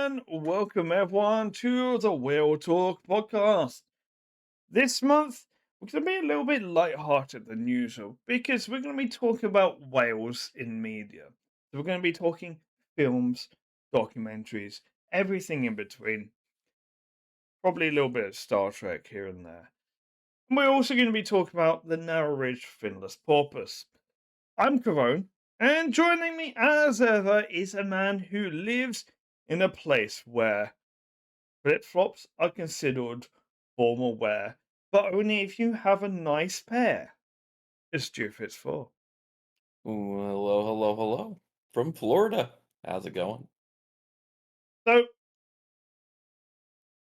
and welcome everyone to the Whale Talk podcast. This month, we're going to be a little bit light-hearted than usual because we're going to be talking about whales in media. So we're going to be talking films, documentaries, everything in between, probably a little bit of Star Trek here and there. And we're also going to be talking about the Narrow Ridged Finless Porpoise. I'm Cavone, and joining me as ever is a man who lives in a place where flip flops are considered formal wear, but only if you have a nice pair. It's Stu Fitzpatrick. Ooh, hello, hello, hello. From Florida. How's it going? So,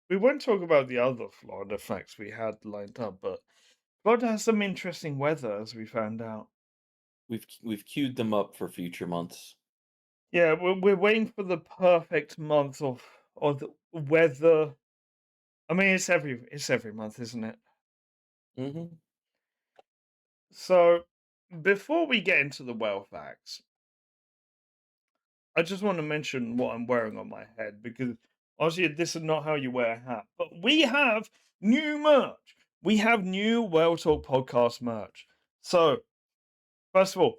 we won't talk about the other Florida facts we had lined up, but Florida has some interesting weather, as we found out. We've queued them up for future months. Yeah, we're waiting for the perfect month of the weather. I mean, it's every month, isn't it? Hmm. So, before we get into the whale facts, I just want to mention what I'm wearing on my head because obviously this is not how you wear a hat. But we have new merch. We have new Whale Talk podcast merch. So, first of all,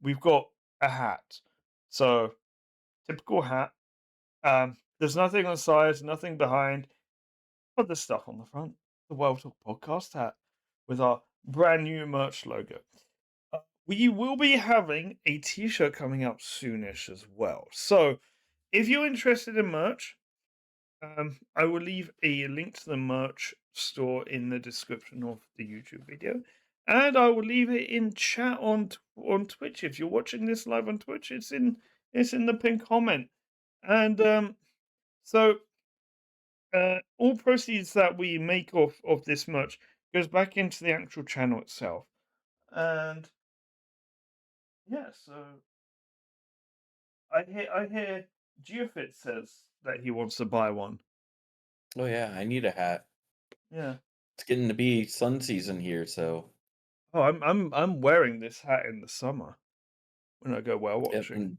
we've got a hat. So, typical hat. There's nothing on the sides, nothing behind, but there's stuff on the front. The Whale Talk podcast hat with our brand new merch logo. We will be having a t-shirt coming up soonish as well. So, if you're interested in merch, I will leave a link to the merch store in the description of the YouTube video, and I will leave it in chat on Twitch. If you're watching this live on Twitch, it's in the pinned comment. And so all proceeds that we make of this merch goes back into the actual channel itself. And yeah, so I hear Geofit says that he wants to buy one. Oh yeah, I need a hat. Yeah. It's getting to be sun season here, so Oh, I'm wearing this hat in the summer when I go whale yep. watching. And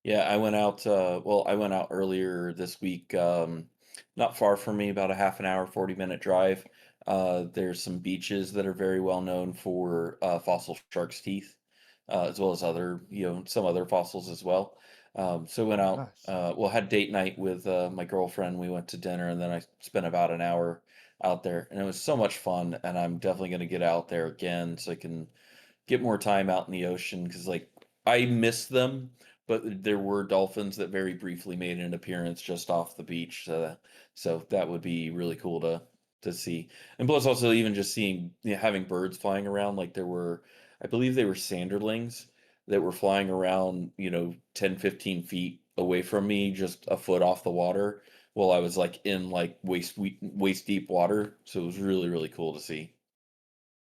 yeah, I went out earlier this week, not far from me, about a half an hour, 40-minute drive. There's some beaches that are very well known for fossil shark's teeth, as well as other, some other fossils as well. So went out, Nice. had date night with my girlfriend. We went to dinner, and then I spent about an hour out there, and it was so much fun. And I'm definitely going to get out there again so I can get more time out in the ocean because, like, I miss them, but there were dolphins that very briefly made an appearance just off the beach. So that would be really cool to see. And plus, also even just seeing, having birds flying around. Like there were, I believe they were sanderlings that were flying around, 10, 15 feet away from me, just a foot off the water, while I was like in like waist deep water. So it was really, really cool to see.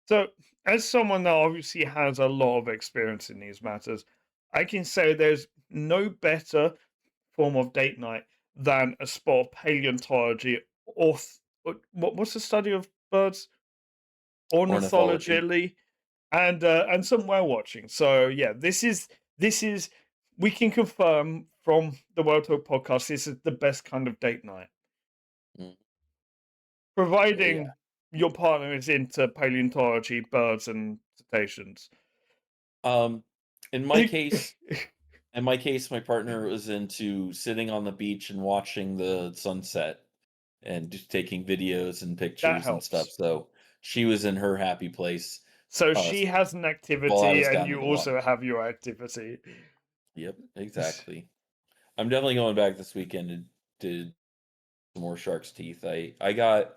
So, as someone that obviously has a lot of experience in these matters, I can say there's no better form of date night than a spot of paleontology or what's the study of birds? Ornithology. Ornithology and some whale watching. So yeah, this is we can confirm from the World Talk podcast this is the best kind of date night. Mm. Yeah. Providing your partner is into paleontology, birds, and cetaceans. Um, in my case my partner was into sitting on the beach and watching the sunset and just taking videos and That pictures and stuff, helps. so she was in her happy place, So uh, she has an while I activity, was and down you in the water. also have your activity. Yep, exactly. I'm definitely going back this weekend to some more shark's teeth. I got,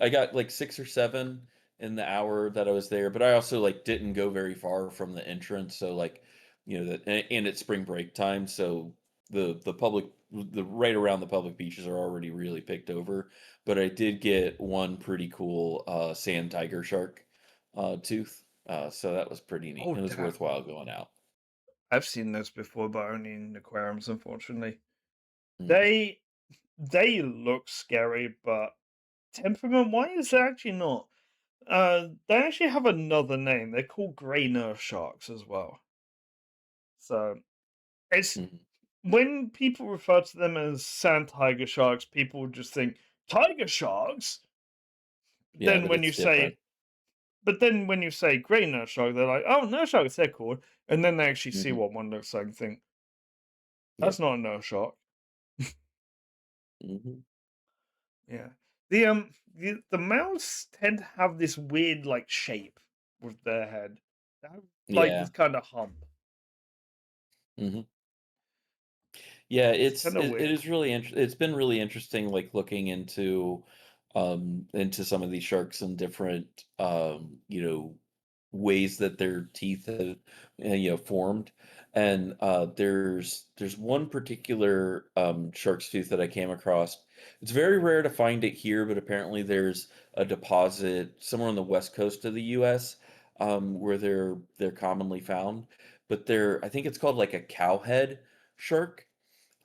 like, 6 or 7 in the hour that I was there, but I also, like, didn't go very far from the entrance, so, like, and it's spring break time, so the right around the public beaches are already really picked over, but I did get one pretty cool, sand tiger shark, tooth, so that was pretty neat. Oh It was damn! worthwhile going out. I've seen those before, but only in aquariums, unfortunately. Mhm. They they look scary, but temperament-wise, they're actually not. They actually have another name. They're called grey nurse sharks as well. So it's Mhm. when people refer to them as sand tiger sharks, people just think tiger sharks. Yeah, Then but when you it's different. say, but then when you say grey nurse shark, they're like, oh, nurse sharks, they're cool. And then they actually see Mhm. what one looks like and think, that's Yep. not a nurse shark. Mhm. Yeah. The mouths tend to have this weird like shape with their head. They have, like Yeah. this kind of hump. Mhm. Yeah, It's kind of it weird. is really it's been really interesting, like, looking into some of these sharks and different, ways that their teeth have, formed, and, there's one particular, shark's tooth that I came across. It's very rare to find it here, but apparently there's a deposit somewhere on the West Coast of the US, where they're commonly found, but I think it's called, like, a cowhead shark,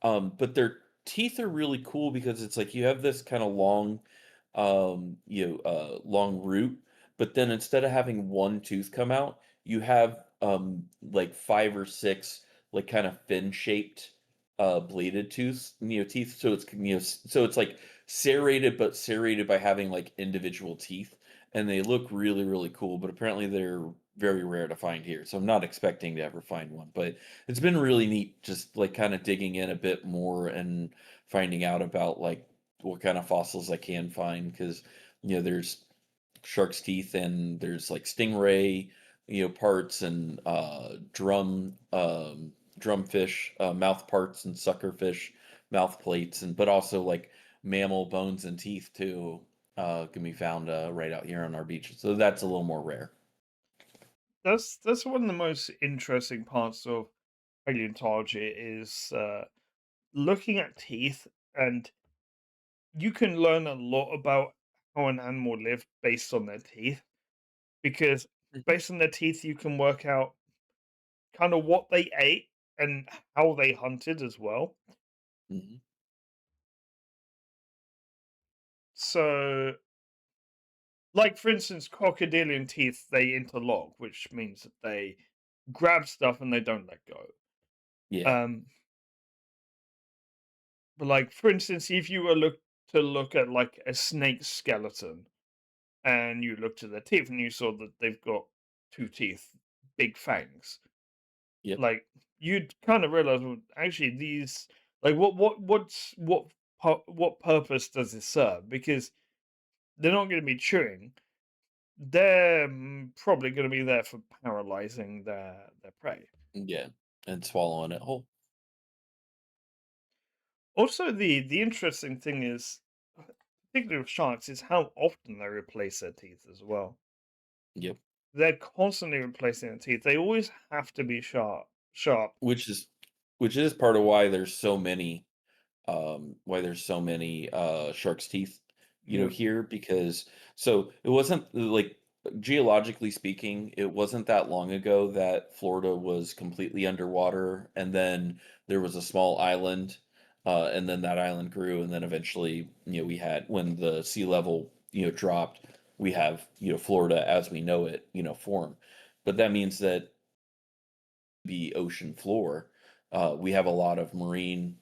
but their teeth are really cool because it's like you have this kind of long, long root, but then instead of having one tooth come out, you have like five or six like kind of fin shaped bladed teeth. So it's so it's like serrated, but serrated by having like individual teeth, and they look really really cool. But apparently they're very rare to find here, so I'm not expecting to ever find one. But it's been really neat just, like, kinda digging in a bit more and finding out about, like, what kind of fossils I can find because there's shark's teeth and there's, like, stingray, parts and, drumfish, mouth parts and suckerfish mouth plates but also, like, mammal bones and teeth too, can be found, right out here on our beaches, so that's a little more rare. That's one of the most interesting parts of paleontology is looking at teeth, and you can learn a lot about how an animal lived based on their teeth, because Mhm, based on their teeth you can work out kind of what they ate and how they hunted as well. mhm, So, like for instance, crocodilian teeth, they interlock, which means that they grab stuff and they don't let go. yeah, Um, but like for instance, if you were look at like a snake's skeleton and you looked at their teeth and you saw that they've got two teeth, big fangs, yep, like you'd kind of realize, well, actually these, like what purpose does this serve? Because they're not going to be chewing. They're probably going to be there for paralyzing their prey. yeah, and swallowing it whole. Also, the interesting thing is, particularly with sharks, is how often they replace their teeth as well. Yep. They're constantly replacing their teeth. They always have to be sharp. Which is which is part of why there's so many, shark's teeth, Yeah, here because so it wasn't like geologically speaking, it wasn't that long ago that Florida was completely underwater and then there was a small island, and then that island grew and then eventually, we had when the sea level, dropped, we have, Florida as we know it, form. But that means that the ocean floor, we have a lot of marine,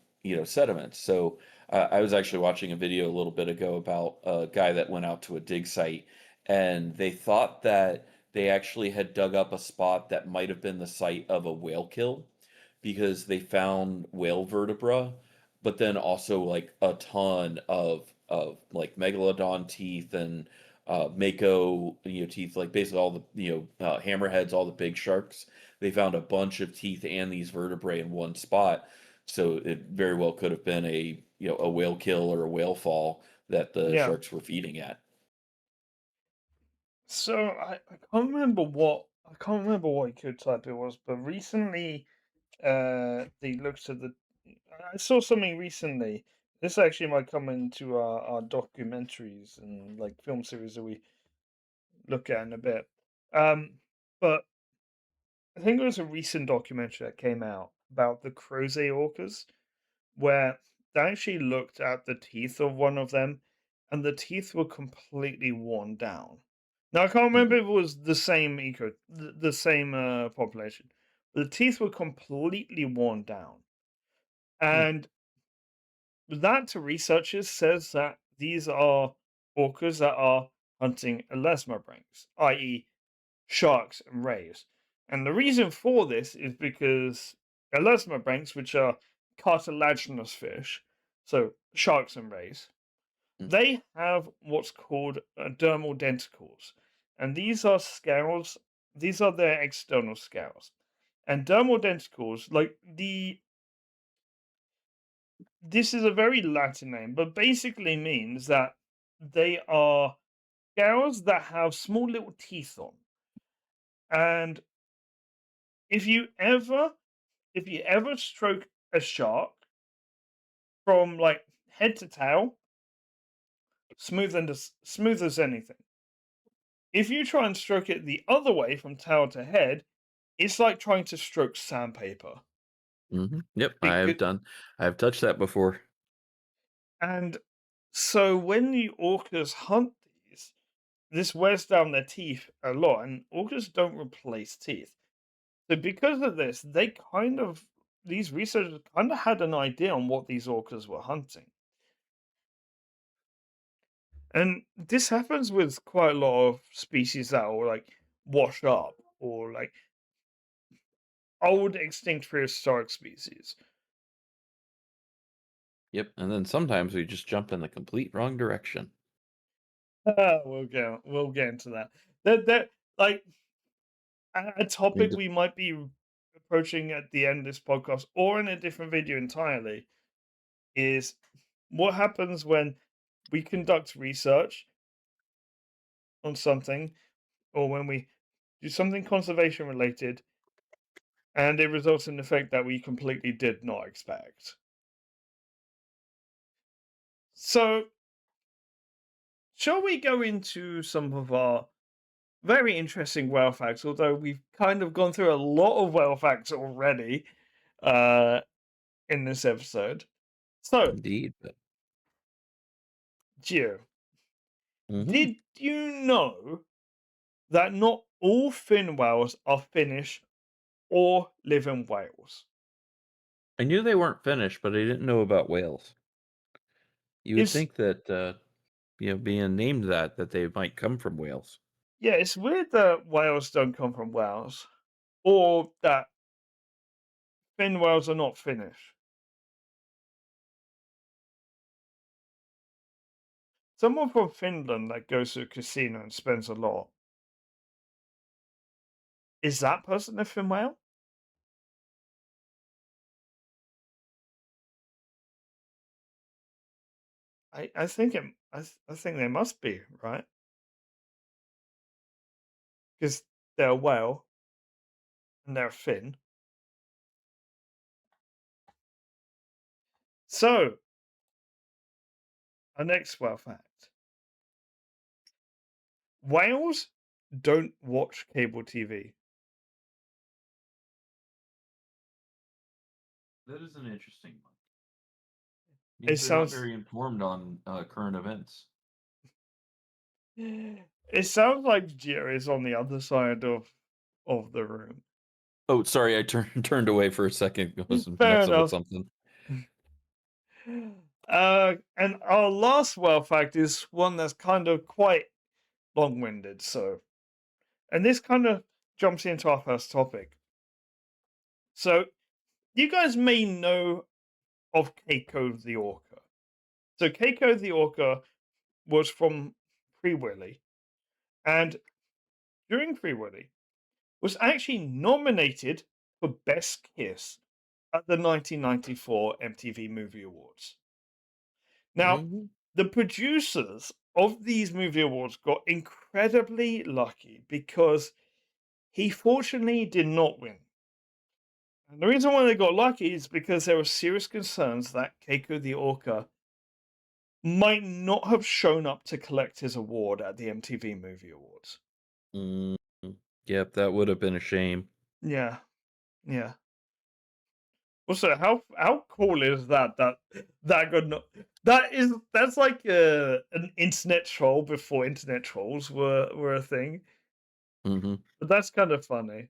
sediments. So I was actually watching a video a little bit ago about a guy that went out to a dig site, and they thought that they actually had dug up a spot that might have been the site of a whale kill because they found whale vertebra, but then also like a ton of like megalodon teeth and mako teeth, like basically all the hammerheads, all the big sharks. They found a bunch of teeth and these vertebrae in one spot, so it very well could have been a whale kill or a whale fall that the yeah. sharks were feeding at. So I can't remember what ecotype it was, but recently they looked at the. I saw something recently. This actually might come into our documentaries and like film series that we look at in a bit. Um, but I think it was a recent documentary that came out about the Crozet orcas, where they actually looked at the teeth of one of them, and the teeth were completely worn down. Now I can't remember Mhm. if it was the same population, but the teeth were completely worn down. Hmm. And that to researchers says that these are orcas that are hunting elasmobranchs, i.e., sharks and rays. And the reason for this is because elasmobranchs, which are cartilaginous fish, so sharks and rays, Mm. they have what's called dermal denticles. And these are scales, these are their external scales. And dermal denticles, like this is a very Latin name, but basically means that they are scales that have small little teeth on. And if you ever if you ever stroke a shark from like head to tail, smooth as anything. If you try and stroke it the other way from tail to head, it's like trying to stroke sandpaper. Yep, Because I've touched that before. and so when the orcas hunt these, this wears down their teeth a lot, and orcas don't replace teeth. So because of this, these researchers kind of had an idea on what these orcas were hunting. And this happens with quite a lot of species that will like wash up or like old extinct prehistoric species. Yep, and then sometimes we just jump in the complete wrong direction. We'll get into that. That like a topic And we might be approaching at the end of this podcast or in a different video entirely is what happens when we conduct research on something or when we do something conservation related and it results in the effect that we completely did not expect. So, shall we go into some of our very interesting whale facts? Although we've kind of gone through a lot of whale facts already uh, in this episode. So, indeed, but Gio, mhm. did you know that not all fin whales are Finnish or live in Wales? I knew they weren't finished, but I didn't know about whales. You would It's think that, being named that they might come from whales. Yeah, it's weird that whales don't come from Wales or that fin whales are not Finnish. Someone from Finland that goes to a casino and spends a lot. Is that person a fin whale? I think I think they must be, right? Because they're a whale and they're a fin. So, our next whale fact. Whales don't watch cable TV. That is an interesting one. It Means they're not sounds very informed on, current events. it sounds like Gio is on the other side of the room. Oh, sorry, I turned away for a second. I was Fair messing with enough. something. And our last whale fact is one that's kind of quite long-winded. So, and this kind of jumps into our first topic. So, you guys may know of Keiko the orca. So, Keiko the orca was from Free Willy, and during Free Willy, was actually nominated for Best Kiss at the 1994 MTV Movie Awards. Now, Mhm. the producers of these movie awards got incredibly lucky because he fortunately did not win. And the reason why they got lucky is because there were serious concerns that Keiko the Orca might not have shown up to collect his award at the MTV Movie Awards. Mm, yep, that would have been a shame. Yeah, yeah. Also, how cool is that? That good. That's like an internet troll before internet trolls were a thing. Mhm. But that's kind of funny.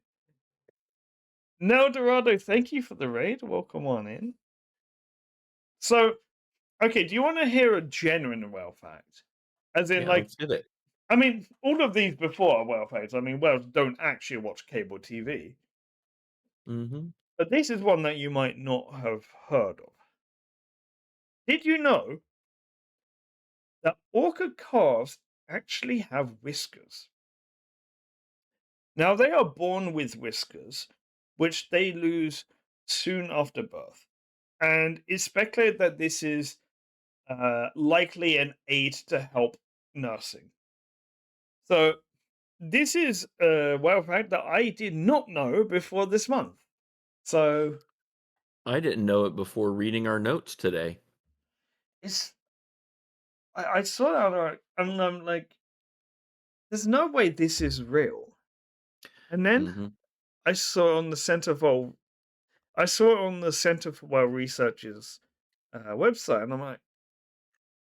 Now, Dorado, thank you for the raid. Welcome on in. So, okay, do you want to hear a genuine whale fact? As in, Yeah, like, let's hit it. I mean, all of these before are whale facts. I mean, whales don't actually watch cable TV. Mhm. But this is one that you might not have heard of. Did you know that orca calves actually have whiskers? Now, they are born with whiskers, which they lose soon after birth. And it's speculated that this is likely an aid to help nursing. So, this is a whale fact that I did not know before this month. So, I didn't know it before reading our notes today. it's I saw that and I'm like, there's no way this is real. And then Mhm. I saw on the Center for I saw it on the Center for Whale Research's website, and I'm like,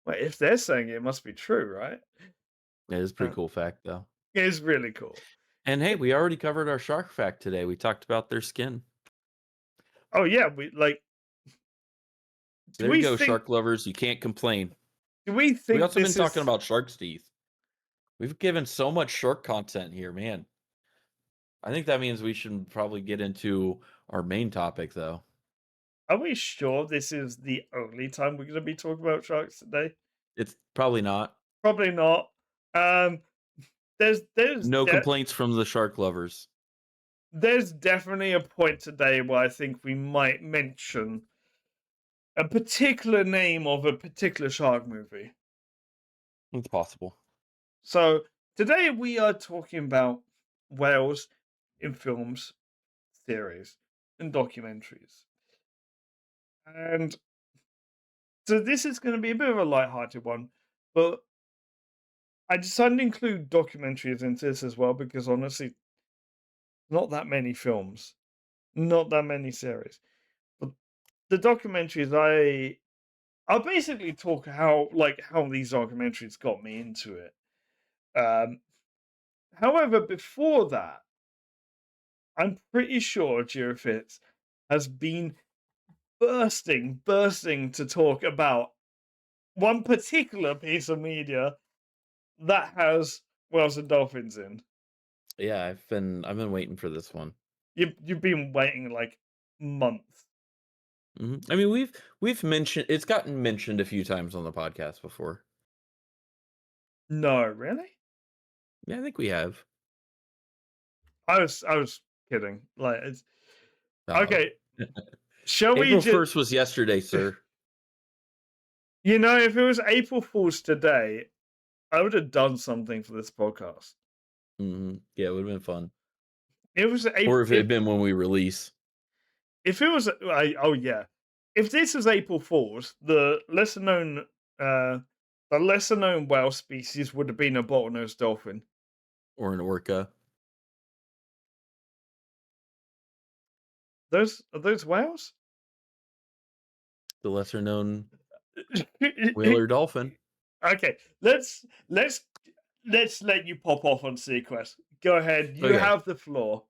wait, if they're saying it, it must be true, right? It is a pretty Uh, cool fact, though. it's really cool. And hey, we already covered our shark fact today. We talked about their skin. Oh yeah, we like. Do There you we go, think? shark lovers. You can't complain. Do we We think also been this talking is? about shark's teeth. We've given so much shark content here, man. I think that means we should probably get into our main topic, though. Are we sure this is the only time we're going to be talking about sharks today? It's probably not. Probably not. Um, there's there's No de- complaints from the shark lovers. there's definitely a point today where I think we might mention a particular name of a particular shark movie. It's possible. So today we are talking about whales in films, series, and documentaries. And so this is going to be a bit of a light-hearted one, but I decided to include documentaries into this as well because honestly, not that many films, not that many series. But the documentaries, I'll basically talk how these documentaries got me into it. Um, However, before that, I'm pretty sure Girafits has been bursting to talk about one particular piece of media that has whales and dolphins in. Yeah, I've been waiting for this one. You've been waiting like months. I mean, we've mentioned it's gotten mentioned a few times on the podcast before. No, really? Yeah, I think we have. I was kidding. Like it's Oh. okay. Shall we April just 1st was yesterday, sir. if it was April Fool's today, I would have done something for this podcast. Yeah, it would've been fun. It was Or April if it had been when we release. if it was oh yeah. If this is April Fool's, uh the lesser known whale species would have been a bottlenose dolphin. Or an orca. Those are those whales? The lesser known whale or dolphin. Okay, let's let you pop off on Seaquest. Go ahead, you Okay. have the floor.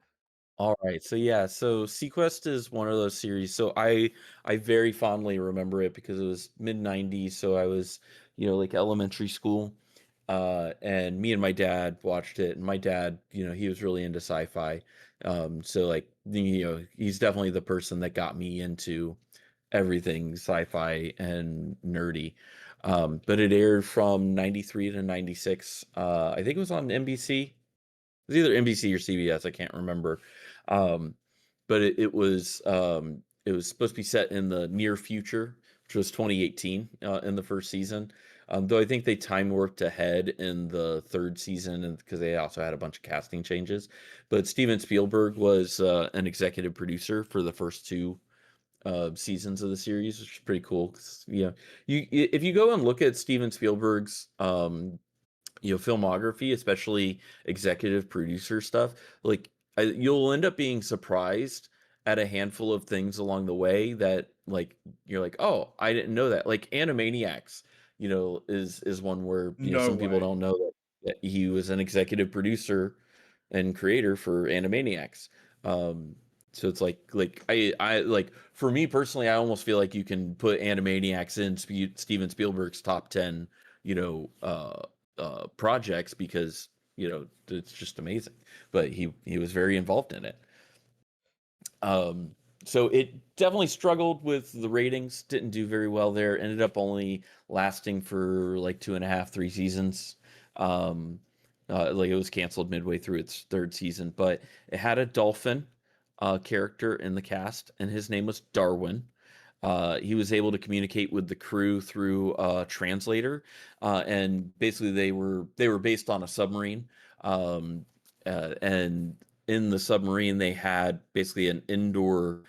Alright, so yeah, so Seaquest is one of those series. So I very fondly remember it because it was mid-90s, so I was, like elementary school. And me and my dad watched it, and my dad, he was really into sci-fi. So like, he's definitely the person that got me into everything sci-fi and nerdy. But it aired from 93 to 96. I think it was on NBC. It was either NBC or CBS, I can't remember. Um, but it was supposed to be set in the near future, which was 2018 in the first season. Though I think they time worked ahead in the third season, and because they also had a bunch of casting changes. But Steven Spielberg was an executive producer for the first two seasons of the series, which is pretty cool. 'Cause, if you go and look at Steven Spielberg's filmography, especially executive producer stuff, like you'll end up being surprised at a handful of things along the way that like you're like, oh, I didn't know that. Like Animaniacs, is one where No some people way. don't know that he was an executive producer and creator for Animaniacs. Um, So it's like I like for me personally, I almost feel like you can put Animaniacs in Steven Spielberg's top 10, you know, projects because, it's just amazing. But he was very involved in it. Um, so it definitely struggled with the ratings, didn't do very well there. Ended up only lasting for like two and a half, 3 seasons. Um, like it was canceled midway through its third season, but it had a dolphin character in the cast, and his name was Darwin. He was able to communicate with the crew through a translator, and basically they were based on a submarine. And in the submarine, they had basically an indoor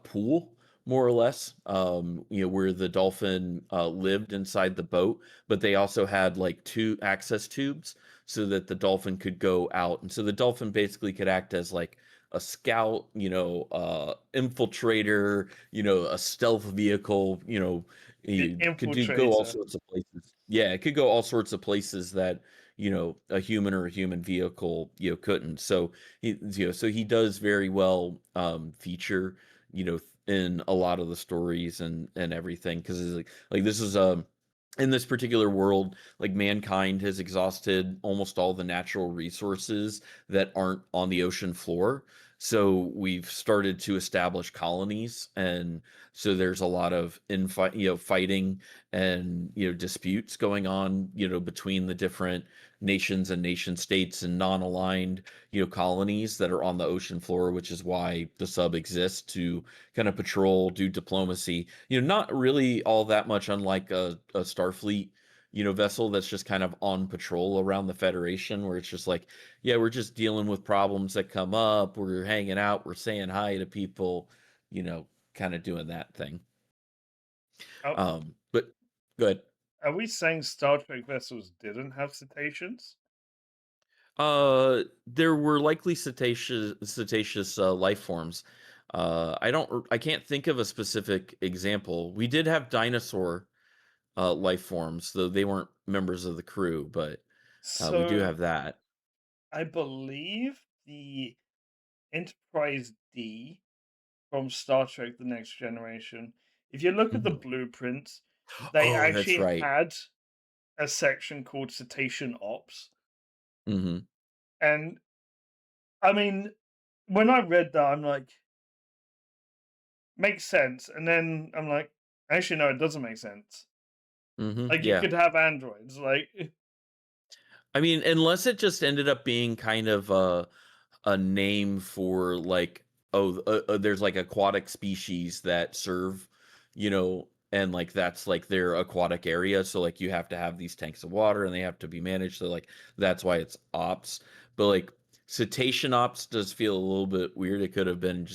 pool, more or less, where the dolphin lived inside the boat. But they also had like two access tubes so that the dolphin could go out, and so the dolphin basically could act as like a scout, infiltrator, a stealth vehicle. You could go all Infiltrator. sorts of places. Yeah, it could go all sorts of places that a human or a human vehicle couldn't. So he does very well feature in a lot of the stories and everything, because it's like this is in this particular world, like mankind has exhausted almost all the natural resources that aren't on the ocean floor. So we've started to establish colonies, and so there's a lot of fighting and disputes going on between the different nations and nation states and non-aligned colonies that are on the ocean floor, which is why the sub exists to kind of patrol, do diplomacy. Not really all that much unlike a Starfleet vessel that's just kind of on patrol around the Federation, where it's just like, yeah, we're just dealing with problems that come up, we're hanging out, we're saying hi to people, kind of doing that thing. Are, But good. are we saying Star Trek vessels didn't have cetaceans? There were likely cetaceous life forms. I can't think of a specific example. We did have dinosaur life forms, though they weren't members of the crew, but we do So have that. I believe the Enterprise D from Star Trek: The Next Generation. If you look at the Mhm. blueprints, they Oh, that's actually right. had a section called Cetacean Ops, Hmm. and I mean, when I read that, I'm like, makes sense, and then I'm like, actually, no, it doesn't make sense. Like, you Yeah. could have androids, like, I mean, unless it just ended up being kind of a name for like, oh, there's like aquatic species that serve, and like that's like their aquatic area. So like you have to have these tanks of water and they have to be managed. So like that's why it's ops. But like cetacean ops does feel a little bit weird. It could have been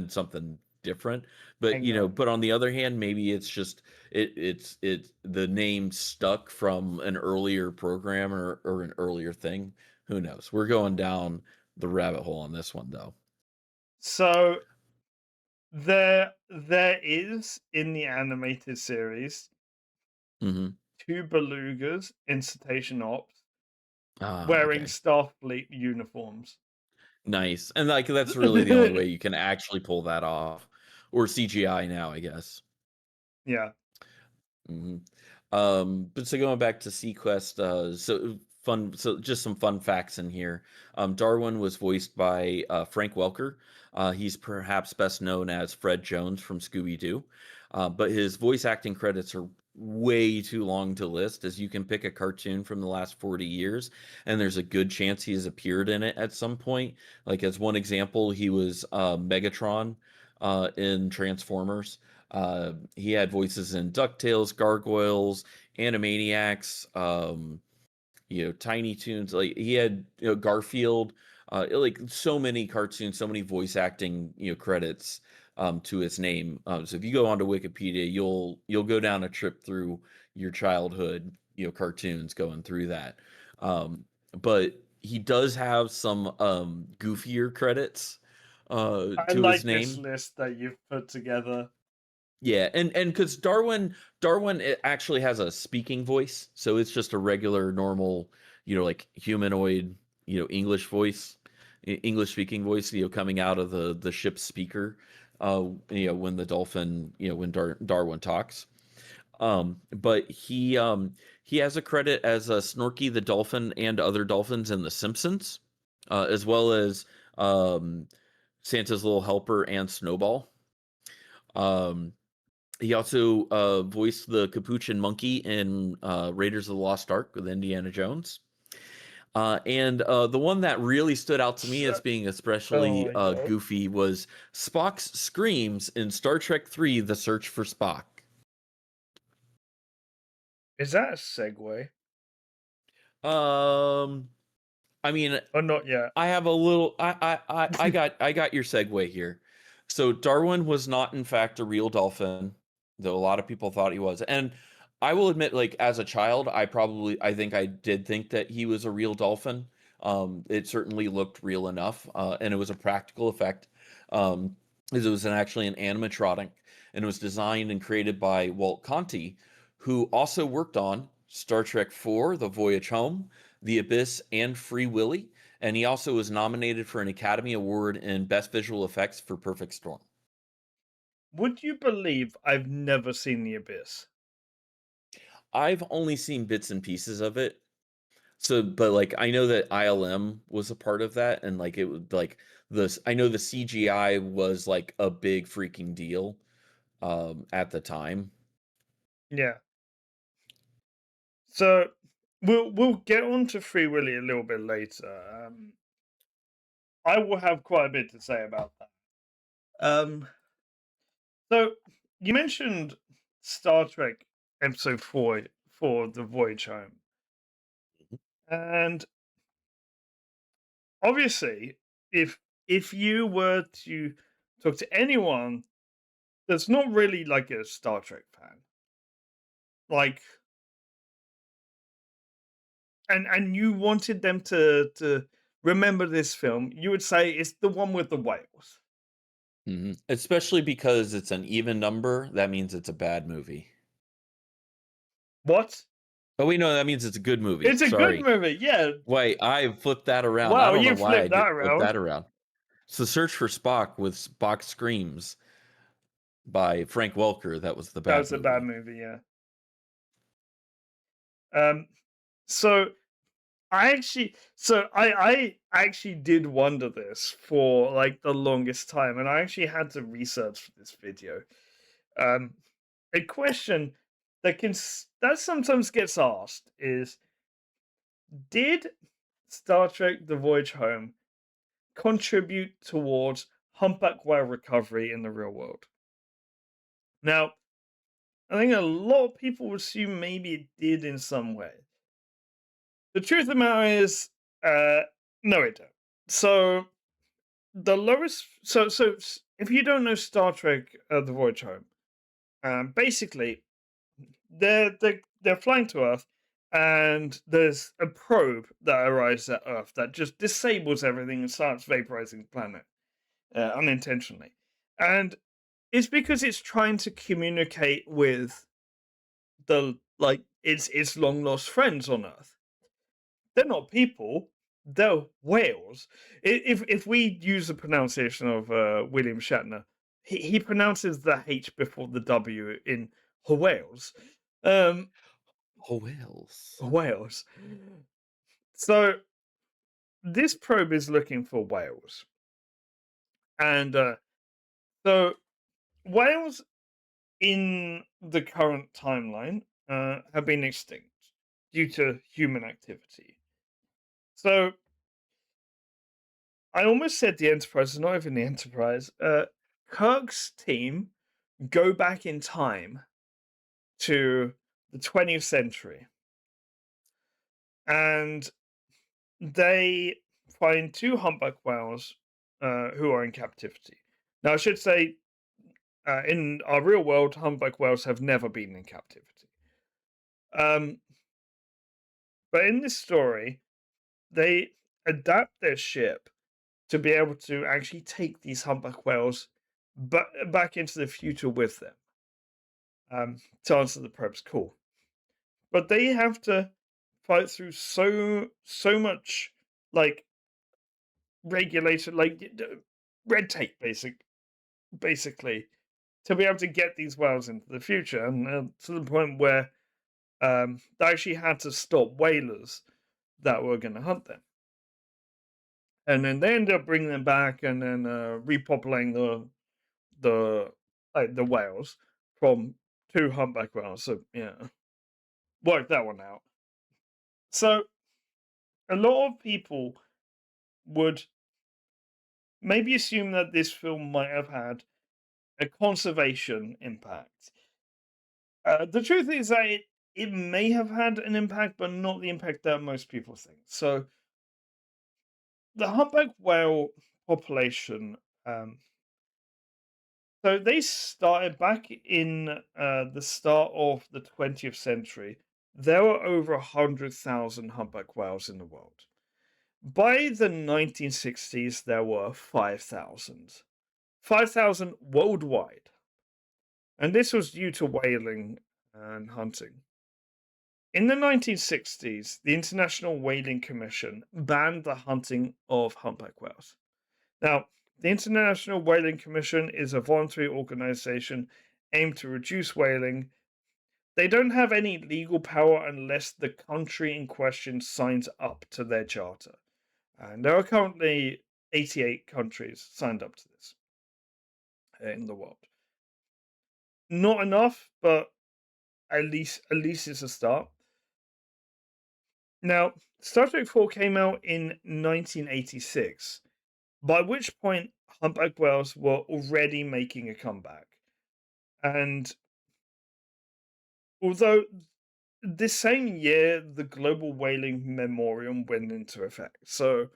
something different. But hang on. but on the other hand, maybe it's just it's the name stuck from an earlier program or an earlier thing. Who knows? We're going down the rabbit hole on this one, though. So there is in the animated series Mhm. two belugas in Cetacean Ops Ah, wearing okay. Starfleet uniforms. Nice, and, like, that's really the only way you can actually pull that off, or CGI now, I guess. Yeah, Mhm. But so going back to Seaquest, so just some fun facts in here. Darwin was voiced by Frank Welker. He's perhaps best known as Fred Jones from Scooby Doo, but his voice acting credits are way too long to list, as you can pick a cartoon from the last 40 years, and there's a good chance he has appeared in it at some point. Like, as one example, he was Megatron in Transformers. He had voices in DuckTales, Gargoyles, Animaniacs, Tiny Toons. Like he had, Garfield, like so many cartoons, so many voice acting, credits to his name. So if you go onto Wikipedia, you'll go down a trip through your childhood, cartoons going through that. But he does have some goofier credits I to his like this name. list that you've put together. Yeah, and because Darwin it actually has a speaking voice, so it's just a regular, normal, like humanoid, English voice. English speaking voice, coming out of the ship's speaker, when the dolphin, when Darwin talks. But he has a credit as Snorky the dolphin and other dolphins in The Simpsons, as well as um, Santa's Little Helper and Snowball. Um, he also voiced the Capuchin Monkey in Raiders of the Lost Ark with Indiana Jones. And the one that really stood out to me So, as being oh especially my god. goofy was Spock's screams in Star Trek 3: The Search for Spock. Is that a segue? Um, I mean, Or not yet? I have a little. I got your segue here. So Darwin was not, in fact, a real dolphin, though a lot of people thought he was. And I will admit, like as a child, I think I did think that he was a real dolphin. It certainly looked real enough, and it was a practical effect. Um, as it was actually an animatronic, and it was designed and created by Walt Conti, who also worked on Star Trek 4: The Voyage Home, The Abyss, and Free Willy, and he also was nominated for an Academy Award in Best Visual Effects for Perfect Storm. Would you believe I've never seen The Abyss? I've only seen bits and pieces of it. So, but like I know that ILM was a part of that, and like it was like this. I know the CGI was like a big freaking deal at the time. Yeah. So we'll get on to Free Willy a little bit later. I will have quite a bit to say about that. So you mentioned Star Trek Episode 4 for The Voyage Home, and obviously, if you were to talk to anyone that's not really like a Star Trek fan, like, and you wanted them to remember this film, you would say it's the one with the whales. Especially because it's an even number, that means it's a bad movie. What? Oh wait, no, that means it's a good movie. It's a good Sorry. movie, yeah. Wait, I flipped that around. I Wow, don't know you why I flipped did that flip around. that around. So Search for Spock with Spock Screams by Frank Welker, that was the That bad was a bad movie. movie, yeah. Um, so I actually did wonder this for like the longest time, and I actually had to research for this video. Um, a question that sometimes gets asked is: did Star Trek: The Voyage Home contribute towards humpback whale recovery in the real world? Now, I think a lot of people would assume maybe it did in some way. The truth of the matter is, uh, no, it don't. So the lowest, if you don't know Star Trek: The Voyage Home, basically they're flying to Earth, and there's a probe that arrives at Earth that just disables everything and starts vaporizing the planet unintentionally, and it's because it's trying to communicate with its long lost friends on Earth. They're not people. They're whales. If we use the pronunciation of William Shatner, he pronounces the H before the W in whales. Um, Oh, whales. whales. So this probe is looking for whales, and so whales in the current timeline have been extinct due to human activity. So I almost said the Enterprise is not even the Enterprise. Kirk's team go back in time to the 20th century, and they find two humpback whales who are in captivity. Now, I should say, in our real world, humpback whales have never been in captivity. Um, but in this story, they adapt their ship to be able to actually take these humpback whales back into the future with them. To answer the probe's call, but they have to fight through so much like regulated, like red tape, basically, to be able to get these whales into the future, and to the point where they actually had to stop whalers that were going to hunt them, and then they ended up bringing them back, and then repopulating the the whales from two humpback whales. So yeah, worked that one out. So a lot of people would maybe assume that this film might have had a conservation impact. The truth is that it may have had an impact, but not the impact that most people think. So the humpback whale population, um, so they started back in the start of the 20th century. There were over 100,000 humpback whales in the world. By the 1960s, there were 5,000. 5,000 worldwide. And this was due to whaling and hunting. In the 1960s, the International Whaling Commission banned the hunting of humpback whales. Now, the International Whaling Commission is a voluntary organization aimed to reduce whaling. They don't have any legal power unless the country in question signs up to their charter. And there are currently 88 countries signed up to this in the world. Not enough, but at least it's a start. Now, Star Trek 4 came out in 1986, by which point humpback whales were already making a comeback. And although this same year the Global Whaling Memorial went into effect, so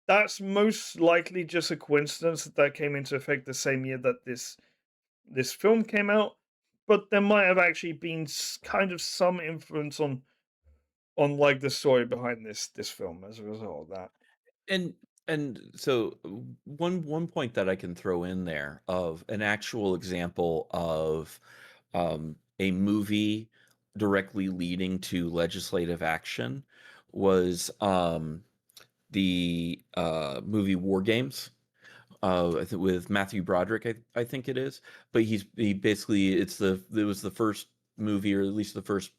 that's most likely just a coincidence that that came into effect the same year that this film came out. But there might have actually been kind of some influence on like the story behind this film as a result of that. And so one point that I can throw in there of an actual example of a movie directly leading to legislative action was the movie War Games. I think with Matthew Broderick, I think it is. But he basically it was the first movie, or at least the first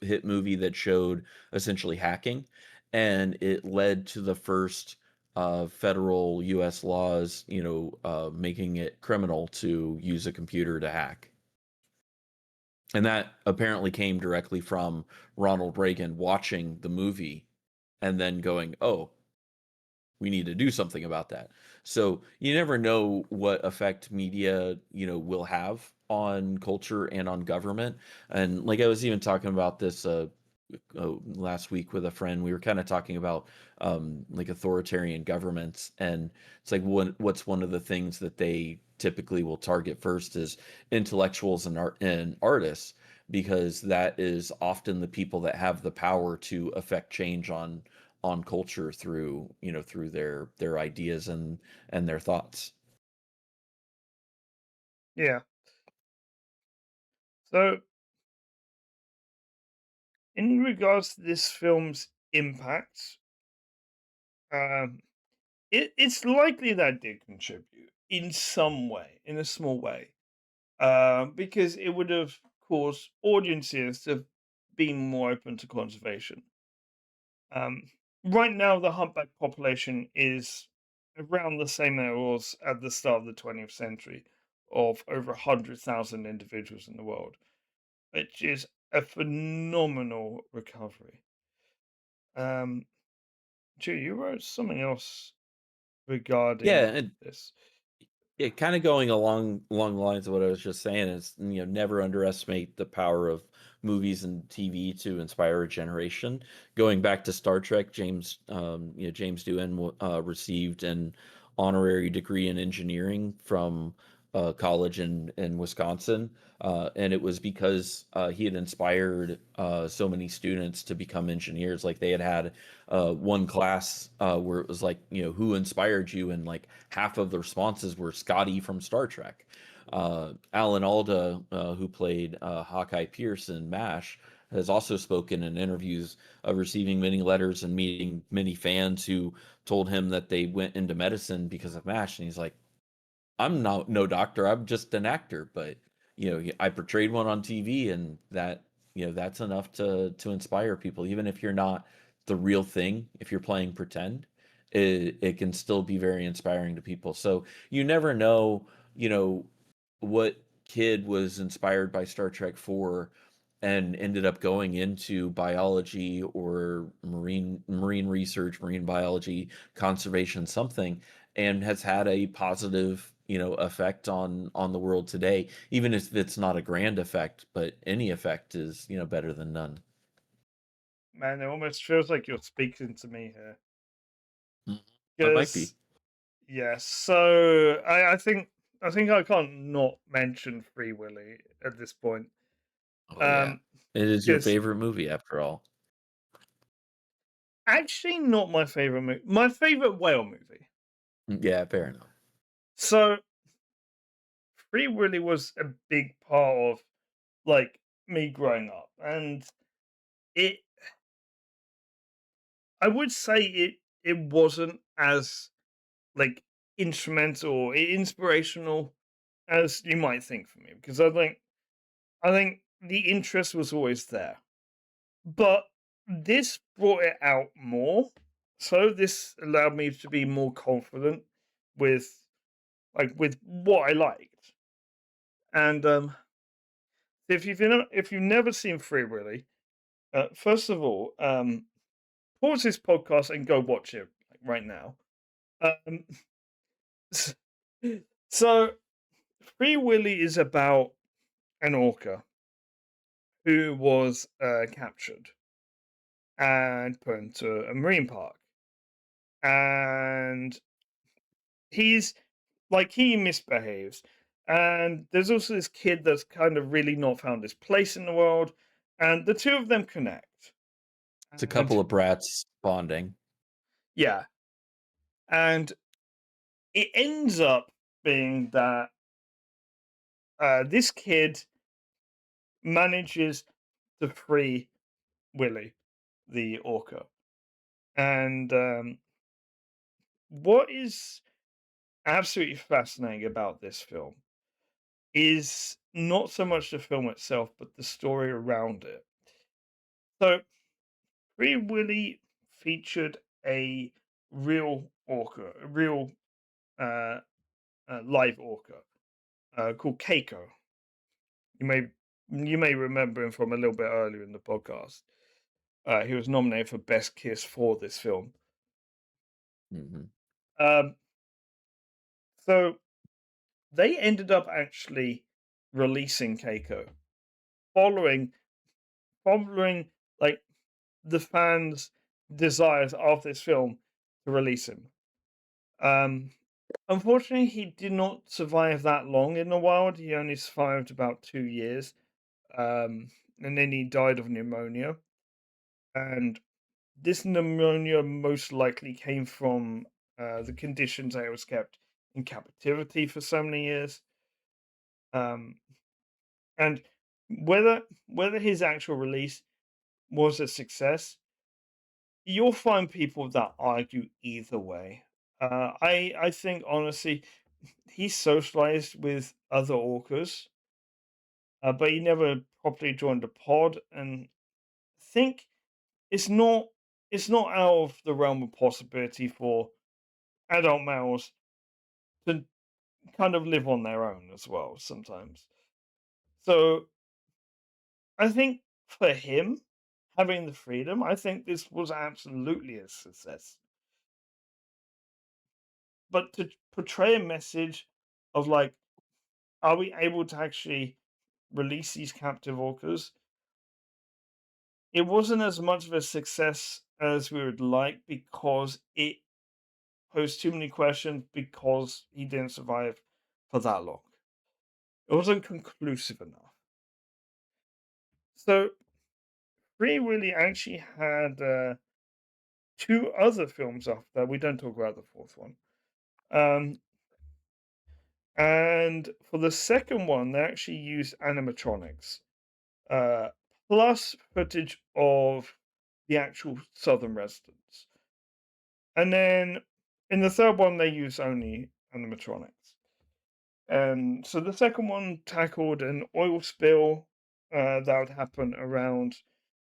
hit movie that showed essentially hacking, and it led to the first federal U.S. laws, making it criminal to use a computer to hack. And that apparently came directly from Ronald Reagan watching the movie and then going, "Oh, we need to do something about that." So you never know what effect media, will have on culture and on government. And like I was even talking about this last week with a friend. We were kind of talking about like authoritarian governments, and it's like what's one of the things that they typically will target first is intellectuals and artists, because that is often the people that have the power to affect change on culture through through their ideas and their thoughts. Yeah. So in regards to this film's impact, um, it's likely that it did contribute in some way, in a small way, because it would have caused audiences to be more open to conservation. Um, right now, the humpback population is around the same as it was at the start of the 20th century, of over 100,000 individuals in the world, which is a phenomenal recovery. Um, Gee, you wrote something else Yeah, regarding and this. yeah, kind of going along the lines of what I was just saying is, never underestimate the power of movies and TV to inspire a generation. Going back to Star Trek, James Doohan received an honorary degree in engineering from college in Wisconsin, and it was because he had inspired so many students to become engineers. Like they had one class where it was like, who inspired you, and like half of the responses were Scotty from Star Trek. Alan Alda, who played Hawkeye Pierce in MASH, has also spoken in interviews of receiving many letters and meeting many fans who told him that they went into medicine because of MASH, and he's like, I'm no doctor. I'm just an actor, but I portrayed one on TV, and that's enough to inspire people. Even if you're not the real thing, if you're playing pretend, it can still be very inspiring to people. So you never know, what kid was inspired by Star Trek 4 and ended up going into biology or marine research, marine biology, conservation, something, and has had a positive, effect on the world today, even if it's not a grand effect, but any effect is, better than none. Man, it almost feels like you're speaking to me here. Mhm. It might be. Because yes, so I think I can't not mention Free Willy at this point. Oh, yeah. Um, It is your because favorite movie after all. actually not my favorite movie. My favorite whale movie. Yeah, fair enough. So Free Willy was a big part of like me growing up, and it I would say it wasn't as like instrumental or inspirational as you might think for me because I think the interest was always there, but this brought it out more. So this allowed me to be more confident with with what I liked. And if you've never seen Free Willy, first of all, pause this podcast and go watch it right now. Um, so Free Willy is about an orca who was captured and put into a marine park. And he's he misbehaves. And there's also this kid that's kind of really not found his place in the world. And the two of them connect. It's a And couple of brats bonding. yeah. And it ends up being that this kid manages to free Willy, the orca. And what is absolutely fascinating about this film is not so much the film itself, but the story around it. So, Free Willy featured a real orca, a real uh, live orca called Keiko. You may you may remember him from a little bit earlier in the podcast. He was nominated for Best Kiss for this film. Mhm. Um, so they ended up actually releasing Keiko following following like the fans' desires of this film to release him. Um, Unfortunately, he did not survive that long in the wild. He only survived about 2 years, and then he died of pneumonia. And this pneumonia most likely came from the conditions that he was kept in captivity for so many years. Um, and whether his actual release was a success, you'll find people that argue either way. I think honestly, he socialized with other orcas, but he never properly joined the pod. And I think it's not it's not out of the realm of possibility for adult males to kind of live on their own as well sometimes. So I think for him having the freedom, I think this was absolutely a success. But to portray a message of are we able to actually release these captive orcas? It wasn't as much of a success as we would like because it posed too many questions because he didn't survive for that long. It wasn't conclusive enough. So Free Willy actually had two other films after that. We don't talk about the fourth one. Um, and for the second one, they actually used animatronics. Uh, plus footage of the actual southern residents. And then in the third one, they use only animatronics. So the second one tackled an oil spill that would happen around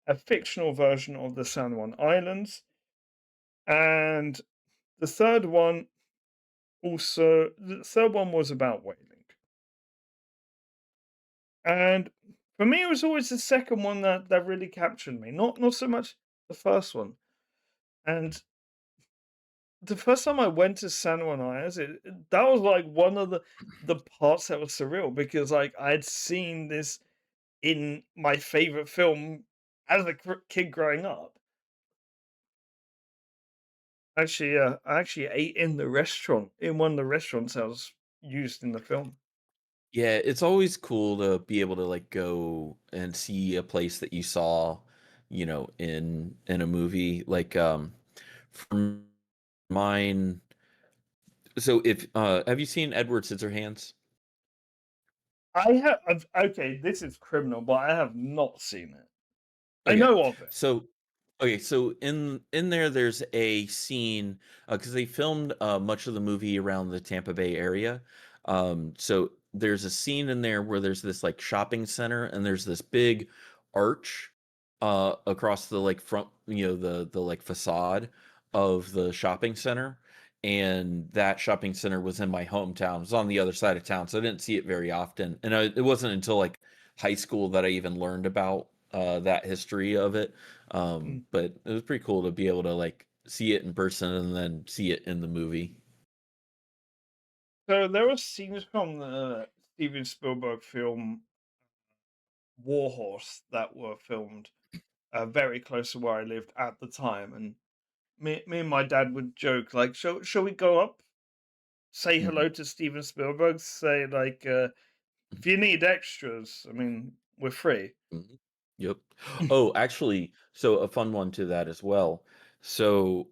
a fictional version of the San Juan Islands. And the third one the third one was about whaling. And for me, it was always the second one that really captured me, not so much the first one. And the first time I went to San Juan Isles, that was like one of the parts that was surreal because like I'd seen this in my favorite film as a kid growing up. Actually, I actually ate in the restaurant in one of the restaurants that was used in the film. Yeah, it's always cool to be able to, like, go and see a place that you saw, in a movie, like, for mine so if, have you seen Edward Scissorhands? Okay, this is criminal, but I have not seen it. I Okay. know of it. So so in there there's a scene because they filmed much of the movie around the Tampa Bay area. So there's a scene in there where there's this like shopping center and there's this big arch across the like front, the like facade of the shopping center. And that shopping center was in my hometown. It was on the other side of town, so I didn't see it very often. And it wasn't until like high school that I even learned about that history of it. Mm. But it was pretty cool to be able to like see it in person and then see it in the movie. So there were scenes from the Steven Spielberg film Warhorse that were filmed very close to where I lived at the time, and me and my dad would joke like, "Shall we go up, say Mhm. hello to Steven Spielberg, say like, if you need extras, I mean, we're free." Mhm. Yep. Oh, actually, so a fun one to that as well. So,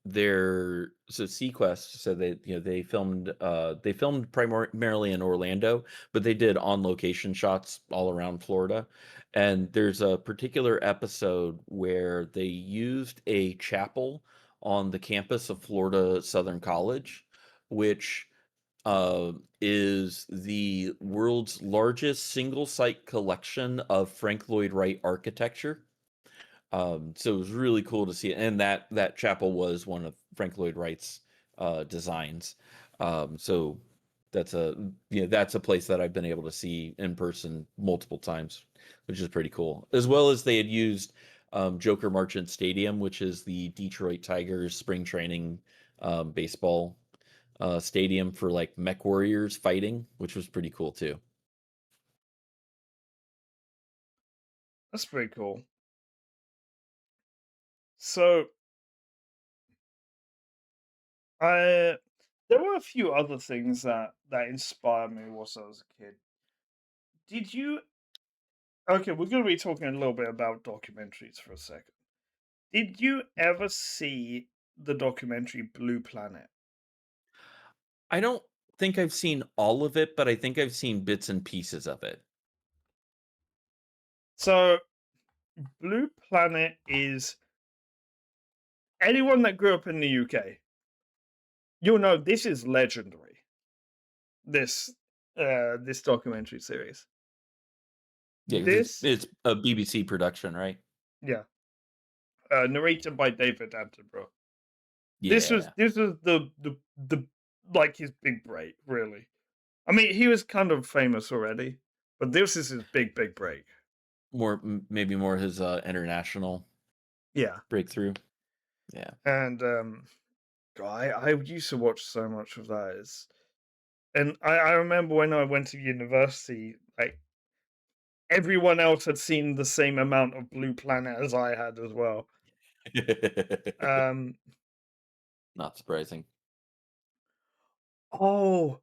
Seaquest said they filmed primarily in Orlando, but they did on location shots all around Florida. And there's a particular episode where they used a chapel on the campus of Florida Southern College, which is the world's largest single site collection of Frank Lloyd Wright architecture. So it was really cool to see it, and that chapel was one of Frank Lloyd Wright's designs. So that's a place that I've been able to see in person multiple times, which is pretty cool. As well as they had used Joker Marchant Stadium, which is the Detroit Tigers spring training baseball stadium for like mech warriors fighting, which was pretty cool too. That's pretty cool. So I there were a few other things that inspired me whilst I was a kid. Did you Okay, we're gonna be talking a little bit about documentaries for a second. Did you ever see the documentary Blue Planet? I don't think I've seen all of it, but I think I've seen bits and pieces of it. So Blue Planet is anyone that grew up in the UK, you'll know this is legendary. This this documentary series. Yeah, because This it's a BBC production, right? yeah, narrated by David Attenborough. Yeah, This was the like his big break, really. I mean, he was kind of famous already, but this is his big break. maybe more his international Yeah, breakthrough. Yeah. and God, I used to watch so much of that. And I remember when I went to university, like everyone else had seen the same amount of Blue Planet as I had as well. Um, Not surprising. oh,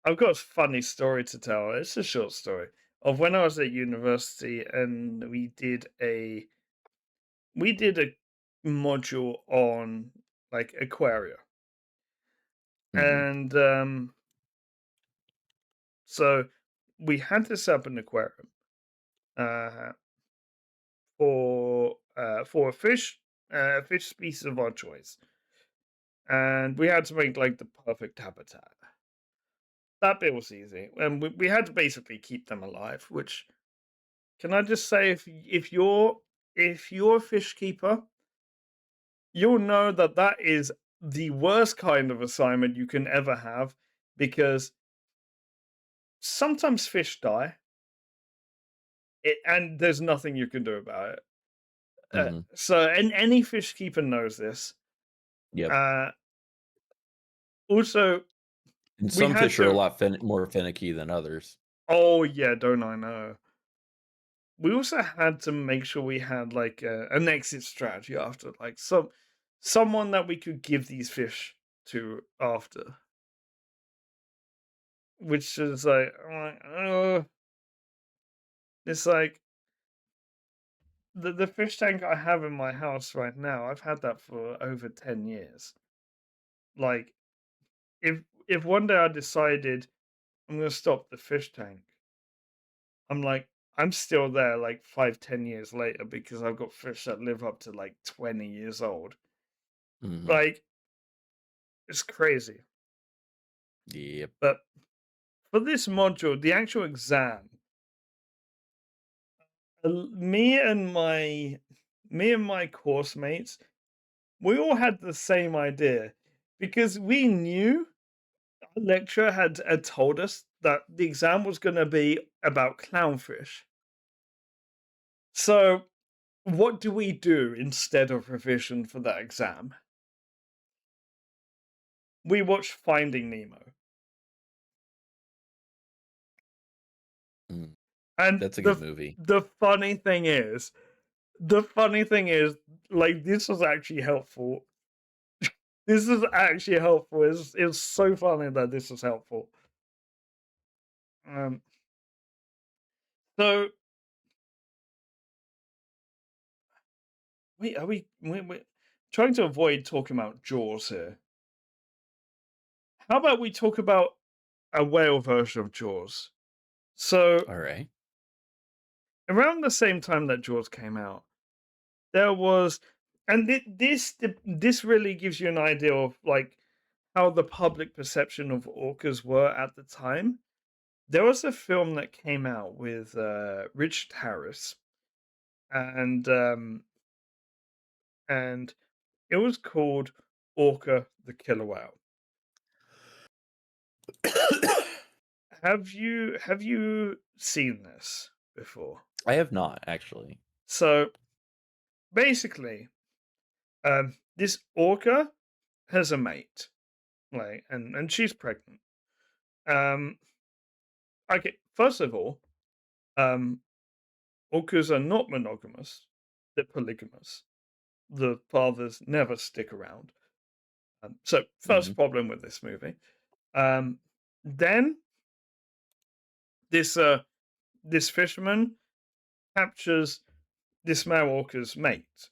I've got a funny story to tell. It's a short story of when I was at university and we did a module on like aquaria. Hmm. And so we had to set up an aquarium. uh, for a fish species of our choice, and we had to make like the perfect habitat. That bit was easy, and we had to basically keep them alive. Which can I just say, if you're a fish keeper, you'll know that that is the worst kind of assignment you can ever have because sometimes fish die, and there's nothing you can do about it. Mhm. And any fish keeper knows this. Yep. Uh, Also, And we some had fish are a to. lot more finicky than others. Oh yeah, don't I know? We also had to make sure we had like an exit strategy after, like someone that we could give these fish to after, which is like, it's like the fish tank I have in my house right now. I've had that for over 10 years. Like, if one day I decided I'm gonna stop the fish tank, I'm like, I'm still there like 5, 10 years later because I've got fish that live up to like 20 years old. Mhm. Like, it's crazy. Yep. But for this module, the actual exam, me and my course mates, we all had the same idea because we knew our lecturer had told us that the exam was going to be about clownfish. So, what do we do instead of revision for that exam? We watched Finding Nemo. Mm. And That's a good movie. the funny thing is, like, this was actually helpful. This is actually helpful. It's so funny that this is helpful. Um, so we trying to avoid talking about Jaws here. How about we talk about a whale version of Jaws? So Alright. around the same time that Jaws came out, there was, and this really gives you an idea of like how the public perception of orcas were at the time. There was a film that came out with Richard Harris, and and it was called Orca the Killer Whale. Have you seen this before? I have not, actually. So basically, this orca has a mate, like, and she's pregnant. Um, okay, first of all, um, orcas are not monogamous; they're polygamous. The fathers never stick around. So first Mhm. problem with this movie. Um, then this fisherman captures this male orca's mate,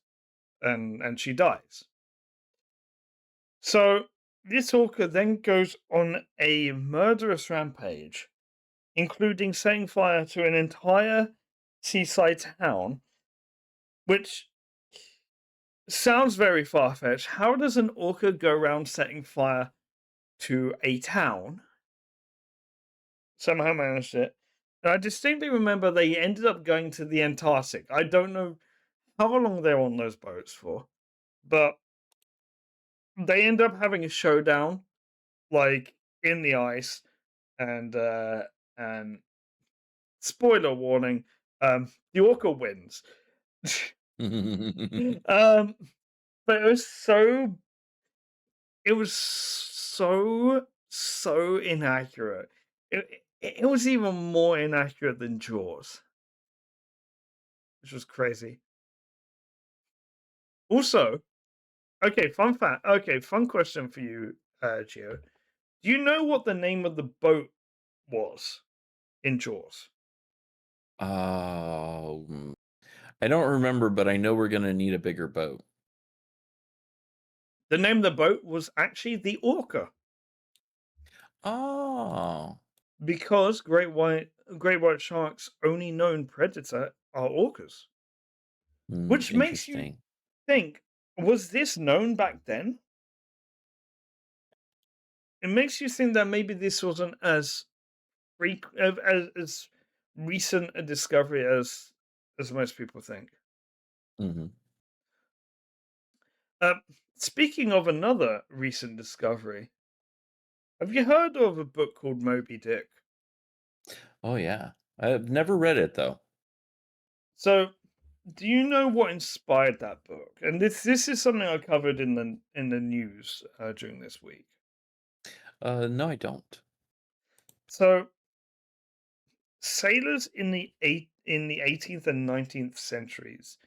and she dies. So this orca then goes on a murderous rampage, including setting fire to an entire seaside town, which sounds very far fetched. How does an orca go around setting fire to a town? Somehow managed it. And I distinctly remember they ended up going to the Antarctic. I don't know how long they're on those boats for, but they end up having a showdown, like in the ice, and spoiler warning, the orca wins. um, but it was so inaccurate. It was even more inaccurate than Jaws, which was crazy. Also, okay, fun fact. Okay, fun question for you, Gio. Do you know what the name of the boat was in Jaws? Oh, I don't remember, but I know we're gonna need a bigger boat. The name of the boat was actually the Orca. Oh. because great white sharks' only known predator are orcas, which makes you Interesting. think, was this known back then? It makes you think that maybe this wasn't as as recent a discovery as most people think. Mhm. Uh, Speaking of another recent discovery, have you heard of a book called Moby Dick? Oh, yeah. I've never read it, though. So, do you know what inspired that book? And this is something I covered in the news during this week. No, I don't. So, sailors in the 18th and 19th centuries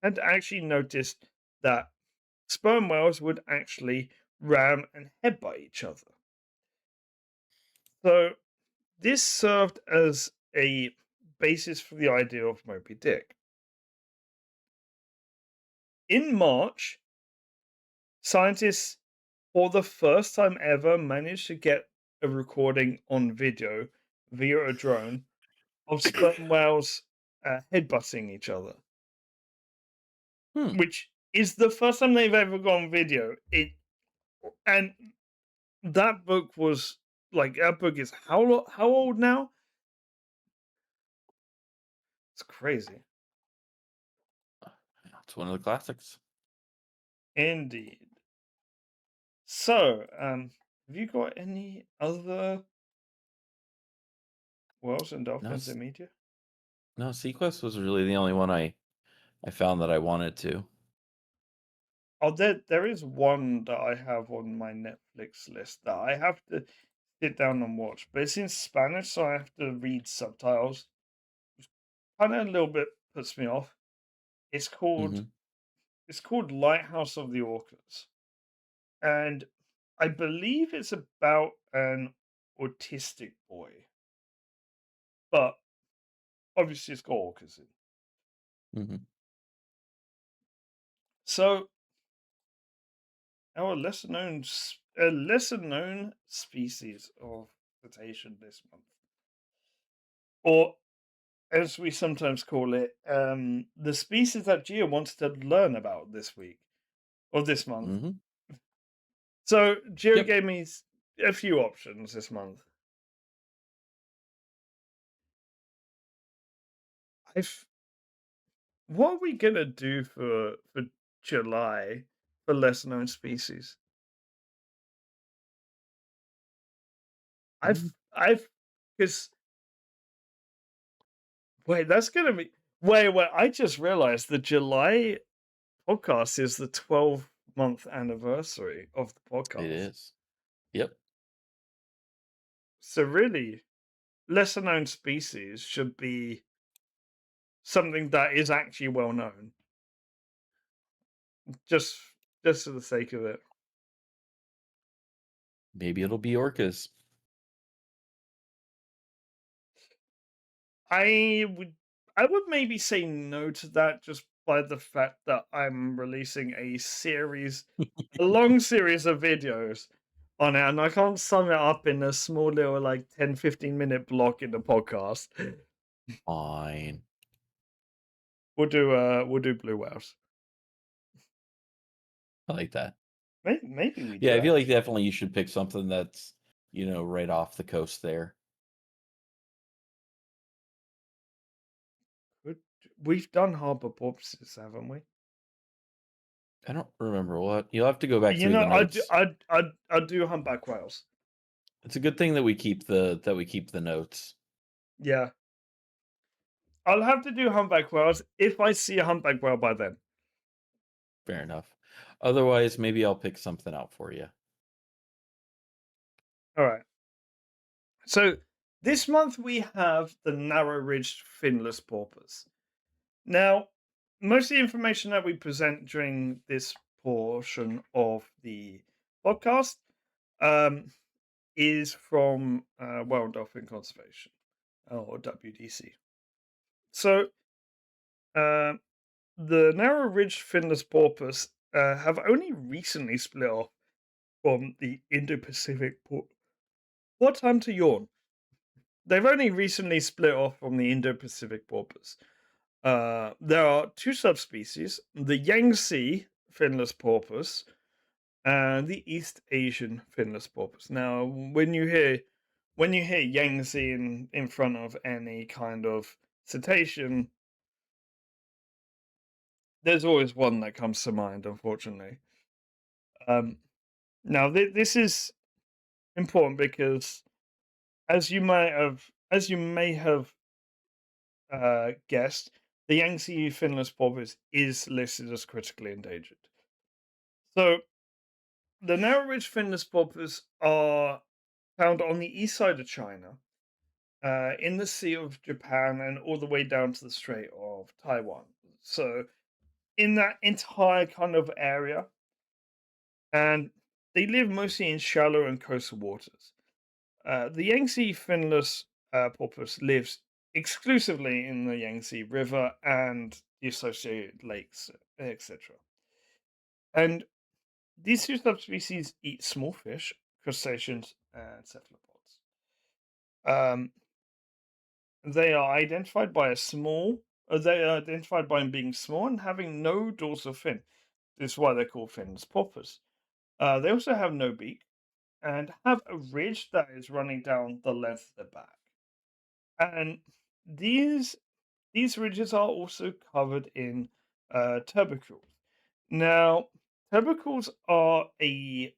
had actually noticed that sperm whales would actually ram and headbutt each other. So, this served as a basis for the idea of Moby Dick. In March, scientists, for the first time ever, managed to get a recording on video via a drone of sperm whales headbutting each other, Hmm. which is the first time they've ever got on video. And that book was that book is how old now? It's crazy. It's one of the classics. Indeed. So, have you got any other whales and No, dolphins s in media? no, Seaquest was really the only one I found that I wanted to. Oh, there is one that I have on my Netflix list that I have to sit down and watch, but it's in Spanish, so I have to read subtitles. Kind of a little bit puts me off. It's called Mhm. it's called Lighthouse of the Orcas, and I believe it's about an autistic boy, but obviously it's got orcas in. Mhm. So our a lesser known species of cetacean this month, or as we sometimes call it, the species that Gia wants to learn about this week or this month. Mhm. So Gia Yep. gave me a few options this month. I've What are we gonna do for July for less known species? Mm. I've because wait, that's gonna be wait. I just realized the July podcast is the 12-month anniversary of the It podcast. is. Yep. So really, lesser known species should be something that is actually well known, just just for the sake of it. Maybe it'll be orcas. I would I would maybe say no to that just by the fact that I'm releasing a long series of videos on it, and I can't sum it up in a small little 10-15 minute block in the podcast. Fine. We'll do blue whales. I like that. Maybe we Yeah, do I feel like actually. definitely you should pick something that's, right off the coast there. Could We've done harbor porpoises, haven't we? I don't remember what. You'll have to go back You through know, the notes. I do humpback whales. It's a good thing that we keep the notes. Yeah, I'll have to do humpback whales if I see a humpback whale by then. Fair enough. Otherwise, maybe I'll pick something out for you. All right. So this month we have the narrow ridged finless porpoise. Now, most of the information that we present during this portion of the podcast um, is from World Dolphin Conservation or WDC. So, uh, the narrow ridged finless porpoise have only recently split off from the Indo Pacific. What time to yawn? they've only recently split off from the Indo-Pacific porpoise. There are two subspecies: the Yangtze finless porpoise and the East Asian finless porpoise. Now, when you hear Yangtze in front of any kind of cetacean, there's always one that comes to mind, unfortunately. Um, Now, this is important because, as you may have guessed, the Yangtze finless porpoise is listed as critically endangered. So, the narrow ridge finless porpoise are found on the east side of China, in the Sea of Japan, and all the way down to the Strait of Taiwan. So, in that entire kind of area, and they live mostly in shallow and coastal waters. The Yangtze finless porpoise lives exclusively in the Yangtze River and the associated lakes, etc. And these two subspecies eat small fish, crustaceans, and cephalopods. Um, they are identified by a small. They are identified by being small and having no dorsal fin. This is why they're called finless porpoise. They also have no beak and have a ridge that is running down the length of their back. And these these ridges are also covered in tubercles. Now, tubercles are a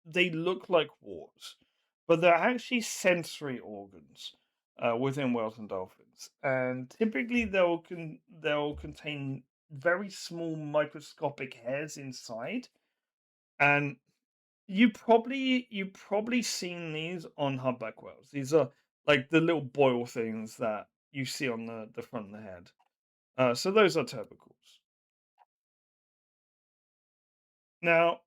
they look like warts, but they're actually sensory organs within whales and dolphins, and typically they'll contain very small microscopic hairs inside, and you probably seen these on humpback whales. These are like the little boil things that you see on the front of the head. So those are tubercles. Now,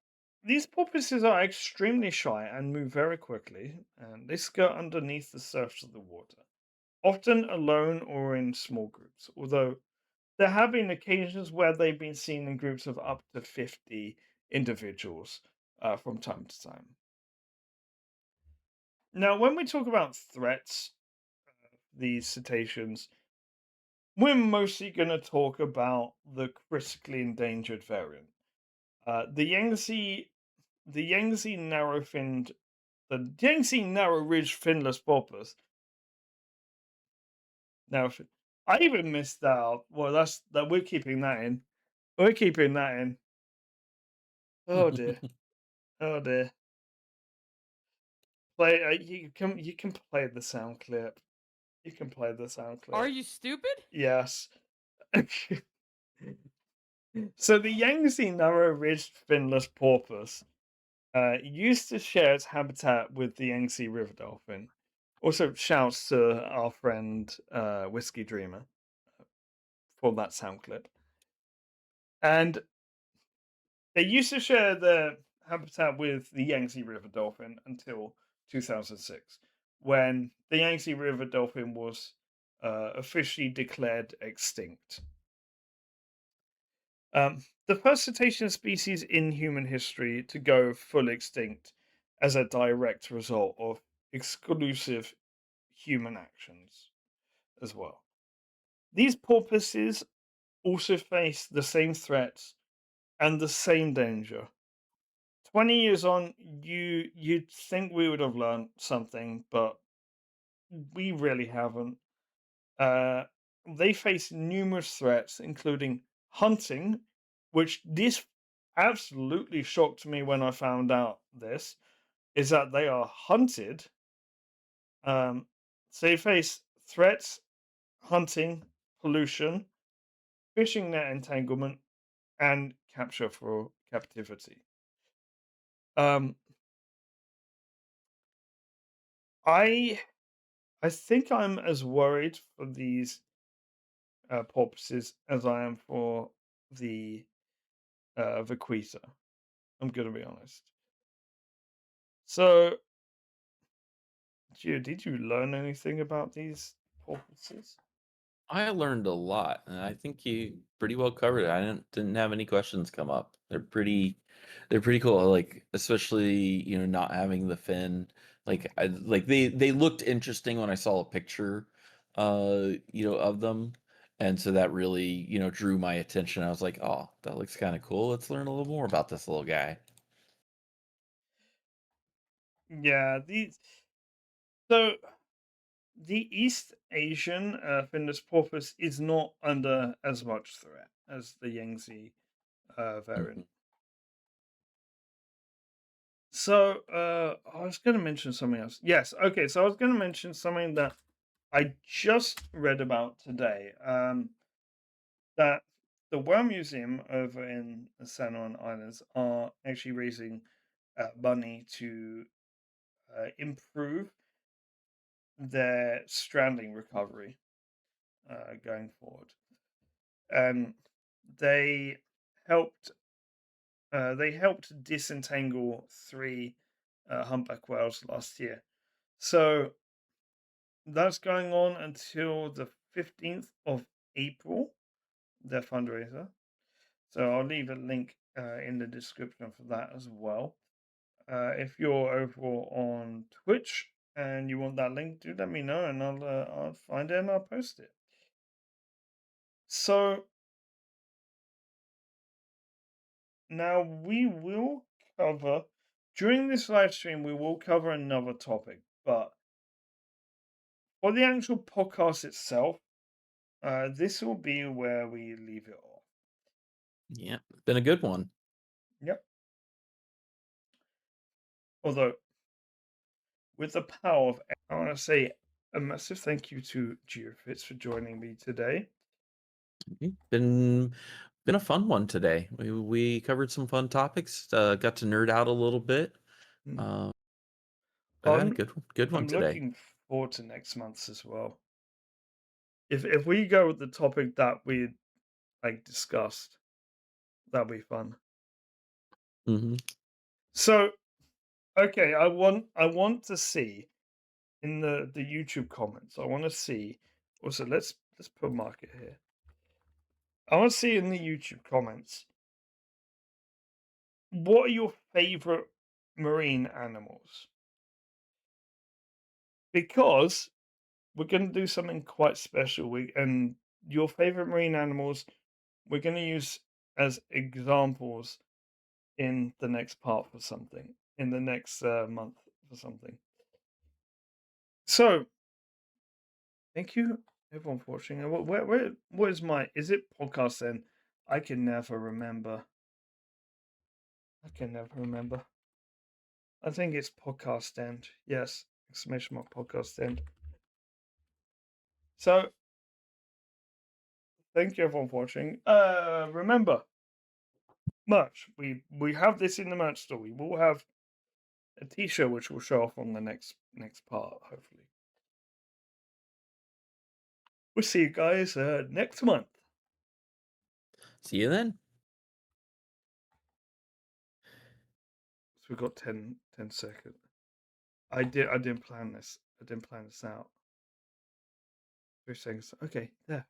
these porpoises are extremely shy and move very quickly, and they skirt underneath the surface of the water, often alone or in small groups. Although there have been occasions where they've been seen in groups of up to 50 individuals from time to time. Now, when we talk about threats, these cetaceans, we're mostly going to talk about the critically endangered variant. The Yangtze the Yangtze narrow ridged finless porpoise. Now, I even missed out. Well, that we're keeping that in. We're keeping that in. Oh dear. Oh dear. You can play the sound clip. You can play the sound Are clip. you stupid? Yes. So the Yangtze narrow ridged finless porpoise used to share its habitat with the Yangtze River dolphin. Also, shouts to our friend Whiskey Dreamer for that sound clip. And they used to share their habitat with the Yangtze River dolphin until 2006, when the Yangtze River dolphin was officially declared extinct. The first cetacean species in human history to go full extinct as a direct result of exclusive human actions as well. These porpoises also face the same threats and the same danger. 20 years on, you'd think we would have learned something, but we really haven't. Uh, they face numerous threats, including hunting, which this absolutely shocked me when I found out this, is that they are hunted. Um, so they face threats, hunting, pollution, fishing net entanglement, and capture for captivity. Um, I I think I'm as worried for these porpoises as I am for the vaquita. I'm gonna be honest. So, did you learn anything about these porpoises? I learned a lot, and I think you pretty well covered it. I didn't have any questions come up. They're pretty cool. Like especially not having the fin. Like they looked interesting when I saw a picture, of them, and so that really, drew my attention. I was like, "Oh, that looks kinda cool. Let's learn a little more about this little guy." Yeah, these so the East Asian Finnish porpoise is not under as much threat as the Yangtze variant. Mhm. So I was going to mention something else. Yes, okay. So I was going to mention something that I just read about today. That the Whale Museum over in the San Juan Islands are actually raising money to improve their stranding recovery going forward, and they helped they helped disentangle three humpback whales last year. So that's going on until the 15th of April, their fundraiser. So I'll leave a link in the description for that as well. If you're over on Twitch and you want that link, do let me know and I'll find it and I'll post it. So now we will cover during this live stream we will cover another topic, but for the actual podcast itself, this will be where we leave it off. Yeah, been a good one. Yep. Although with the power of, I want to say a massive thank you to Geofits for joining me today. Been a fun one today. We covered some fun topics, got to nerd out a little bit. Mm. Uh, I had a I'm good one I'm today. looking forward to next month's as well. If we go with the topic that we like discussed, that'll be fun. Mhm. So okay, I want to see in the YouTube comments. I want to see. Also, let's put market here. I want to see in the YouTube comments what are your favorite marine animals? Because we're going to do something quite special. And your favorite marine animals, we're going to use as examples in the next part for something, in the next month for something. So, thank you everyone for watching. And what is my, is it podcast then? I can never remember. I can never remember. I think it's podcast end. Yes, exclamation mark podcast end. So, thank you everyone for watching. Remember, merch. We have this in the merch store. We will have a t-shirt which will show off on the next part, hopefully. We'll see you guys next month. See you then. So we've got 10 seconds. I didn't plan this. I didn't plan this out. 3 seconds. Okay, there.